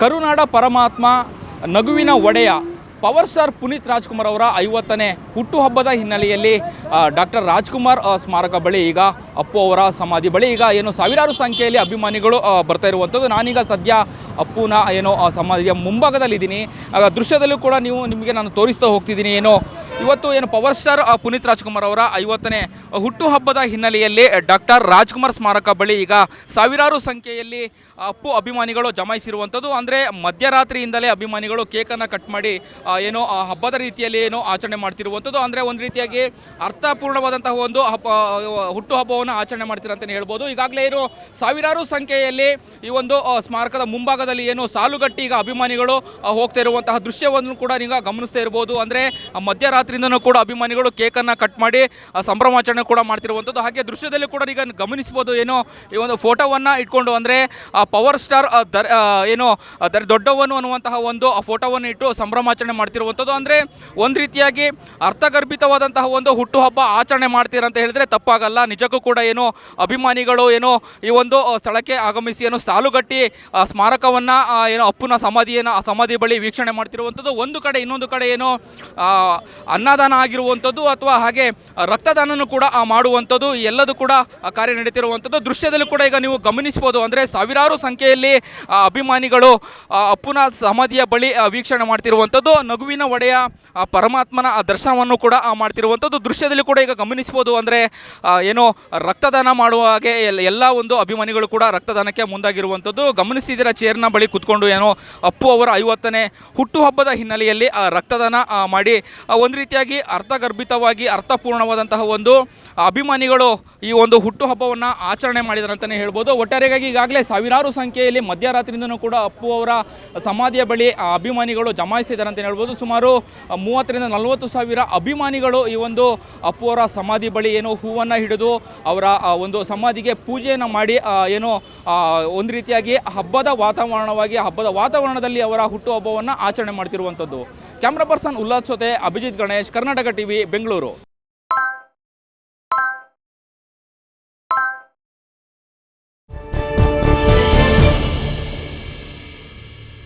ಕರುನಾಡ ಪರಮಾತ್ಮ ನಗುವಿನ ಒಡೆಯ ಪವರ್ ಸ್ಟಾರ್ ಪುನೀತ್ ರಾಜ್ಕುಮಾರ್ ಅವರ 50ನೇ ಹುಟ್ಟುಹಬ್ಬದ ಹಿನ್ನೆಲೆಯಲ್ಲಿ ಡಾಕ್ಟರ್ ರಾಜ್ಕುಮಾರ್ ಸ್ಮಾರಕ ಬಳಿ ಈಗ ಅಪ್ಪು ಅವರ ಸಮಾಧಿ ಬಳಿ ಈಗ ಏನು ಸಾವಿರಾರು ಸಂಖ್ಯೆಯಲ್ಲಿ ಅಭಿಮಾನಿಗಳು ಬರ್ತಾ ಇರುವಂಥದ್ದು. ನಾನೀಗ ಸದ್ಯ ಅಪ್ಪುನ ಏನೋ ಸಮಾಧಿಯ ಮುಂಭಾಗದಲ್ಲಿದ್ದೀನಿ. ದೃಶ್ಯದಲ್ಲೂ ಕೂಡ ನಿಮಗೆ ನಾನು ತೋರಿಸ್ತಾ ಹೋಗ್ತಿದ್ದೀನಿ. ಇವತ್ತು ಪವರ್ ಸ್ಟಾರ್ ಪುನೀತ್ ರಾಜ್ಕುಮಾರ್ ಅವರ 50ನೇ ಹುಟ್ಟುಹಬ್ಬದ ಹಿನ್ನೆಲೆಯಲ್ಲಿ ಡಾಕ್ಟರ್ ರಾಜ್ಕುಮಾರ್ ಸ್ಮಾರಕ ಬಳಿ ಈಗ ಸಾವಿರಾರು ಸಂಖ್ಯೆಯಲ್ಲಿ ಅಪ್ಪು ಅಭಿಮಾನಿಗಳು ಜಮಾಯಿಸಿರುವಂಥದ್ದು. ಅಂದರೆ ಮಧ್ಯರಾತ್ರಿಯಿಂದಲೇ ಅಭಿಮಾನಿಗಳು ಕೇಕನ್ನು ಕಟ್ ಮಾಡಿ ಹಬ್ಬದ ರೀತಿಯಲ್ಲಿ ಆಚರಣೆ ಮಾಡ್ತಿರುವಂಥದ್ದು. ಅಂದರೆ ಒಂದು ರೀತಿಯಾಗಿ ಅರ್ಥಪೂರ್ಣವಾದಂತಹ ಒಂದು ಹುಟ್ಟುಹಬ್ಬವನ್ನು ಆಚರಣೆ ಮಾಡ್ತೀರ ಅಂತಲೇ ಹೇಳ್ಬೋದು. ಈಗಾಗಲೇ ಸಾವಿರಾರು ಸಂಖ್ಯೆಯಲ್ಲಿ ಈ ಒಂದು ಸ್ಮಾರಕದ ಮುಂಭಾಗದಲ್ಲಿ ಸಾಲುಗಟ್ಟಿ ಈಗ ಅಭಿಮಾನಿಗಳು ಹೋಗ್ತಾ ಇರುವಂತಹ ದೃಶ್ಯವನ್ನು ಕೂಡ ನೀವು ಗಮನಿಸ್ತಾ ಇರ್ಬೋದು. ಅಂದರೆ ಮಧ್ಯರಾತ್ರಿಯಿಂದನೂ ಕೂಡ ಅಭಿಮಾನಿಗಳು ಕೇಕನ್ನು ಕಟ್ ಮಾಡಿ ಸಂಭ್ರಮಾಚರಣೆ ಕೂಡ ಮಾಡ್ತಿರುವಂಥದ್ದು. ಹಾಗೆ ದೃಶ್ಯದಲ್ಲಿ ಕೂಡ ಈಗ ಗಮನಿಸ್ಬೋದು. ಈ ಒಂದು ಫೋಟೋವನ್ನು ಇಟ್ಕೊಂಡು ಅಂದರೆ ಪವರ್ ಸ್ಟಾರ್ ದೊಡ್ಡವನು ಅನ್ನುವಂತಹ ಒಂದು ಫೋಟೋವನ್ನು ಇಟ್ಟು ಸಂಭ್ರಮಾಚರಣೆ ಮಾಡ್ತಿರುವಂಥದ್ದು. ಅಂದರೆ ಒಂದು ರೀತಿಯಾಗಿ ಅರ್ಥಗರ್ಭಿತವಾದಂತಹ ಒಂದು ಹುಟ್ಟುಹಬ್ಬ ಆಚರಣೆ ಮಾಡ್ತೀರ ಅಂತ ಹೇಳಿದ್ರೆ ತಪ್ಪಾಗಲ್ಲ. ನಿಜಕ್ಕೂ ಕೂಡ ಅಭಿಮಾನಿಗಳು ಈ ಒಂದು ಸ್ಥಳಕ್ಕೆ ಆಗಮಿಸಿ ಸಾಲುಗಟ್ಟಿ ಸ್ಮಾರಕವನ್ನು ಅಪ್ಪುನ ಸಮಾಧಿ ಬಳಿ ವೀಕ್ಷಣೆ ಮಾಡ್ತಿರುವಂಥದ್ದು. ಒಂದು ಕಡೆ ಇನ್ನೊಂದು ಕಡೆ ಅನ್ನದಾನ ಆಗಿರುವಂಥದ್ದು ಅಥವಾ ಹಾಗೆ ರಕ್ತದಾನನೂ ಕೂಡ ಮಾಡುವಂಥದ್ದು ಎಲ್ಲದೂ ಕೂಡ ಕಾರ್ಯ ನಡೀತಿರುವಂಥದ್ದು. ದೃಶ್ಯದಲ್ಲೂ ಕೂಡ ಈಗ ನೀವು ಗಮನಿಸ್ಬೋದು. ಅಂದರೆ ಸಾವಿರಾರು ಸಂಖ್ಯೆಯಲ್ಲಿ ಅಭಿಮಾನಿಗಳು ಅಪ್ಪುನ ಸಮಾಧಿಯ ಬಳಿ ವೀಕ್ಷಣೆ ಮಾಡ್ತಿರುವಂಥದ್ದು. ನಗುವಿನ ಒಡೆಯ ಪರಮಾತ್ಮನ ದರ್ಶನವನ್ನು ಕೂಡ ಮಾಡ್ತಿರುವಂಥದ್ದು ದೃಶ್ಯದಲ್ಲಿ ಕೂಡ ಈಗ ಗಮನಿಸ್ಬೋದು. ಅಂದರೆ ರಕ್ತದಾನ ಮಾಡುವ ಹಾಗೆ ಎಲ್ಲ ಒಂದು ಅಭಿಮಾನಿಗಳು ಕೂಡ ರಕ್ತದಾನಕ್ಕೆ ಮುಂದಾಗಿರುವಂಥದ್ದು ಗಮನಿಸಿದಿರ. ಚೇರ್ನ ಬಳಿ ಕುತ್ಕೊಂಡು ಅಪ್ಪು ಅವರ 50ನೇ ಹುಟ್ಟುಹಬ್ಬದ ಹಿನ್ನೆಲೆಯಲ್ಲಿ ರಕ್ತದಾನ ಮಾಡಿ ಒಂದು ರೀತಿಯಾಗಿ ಅರ್ಥಗರ್ಭಿತವಾಗಿ ಅರ್ಥಪೂರ್ಣವಾದಂತಹ ಒಂದು ಅಭಿಮಾನಿಗಳು ಈ ಒಂದು ಹುಟ್ಟುಹಬ್ಬವನ್ನು ಆಚರಣೆ ಮಾಡಿದ್ದಾರೆ ಅಂತಲೇ ಹೇಳ್ಬೋದು. ಒಟ್ಟಾರೆಯಾಗಿ ಈಗಾಗಲೇ ಸಾವಿರಾರು ಸಂಖ್ಯೆಯಲ್ಲಿ ಮಧ್ಯರಾತ್ರಿಯಿಂದನೂ ಕೂಡ ಅಪ್ಪು ಅವರ ಸಮಾಧಿಯ ಬಳಿ ಅಭಿಮಾನಿಗಳು ಜಮಾಯಿಸಿದ್ದಾರೆ ಅಂತಲೇ ಹೇಳ್ಬೋದು. ಸುಮಾರು 30ರಿಂದ 40 ಸಾವಿರ ಅಭಿಮಾನಿಗಳು ಈ ಒಂದು ಅಪ್ಪು ಅವರ ಸಮಾಧಿ ಬಳಿ ಹೂವನ್ನು ಹಿಡಿದು ಅವರ ಒಂದು ಸಮಾಧಿಗೆ ಪೂಜೆಯನ್ನು ಮಾಡಿ ಒಂದು ರೀತಿಯಾಗಿ ಹಬ್ಬದ ವಾತಾವರಣದಲ್ಲಿ ಅವರ ಹುಟ್ಟುಹಬ್ಬವನ್ನು ಆಚರಣೆ ಮಾಡ್ತಿರುವಂಥದ್ದು. ಕ್ಯಾಮ್ರಾ ಪರ್ಸನ್ ಉಲ್ಲಾಸ್ ಜೊತೆ ಅಭಿಜಿತ್ ಗಣೇಶ್, ಕರ್ನಾಟಕ ಟಿವಿ, ಬೆಂಗಳೂರು.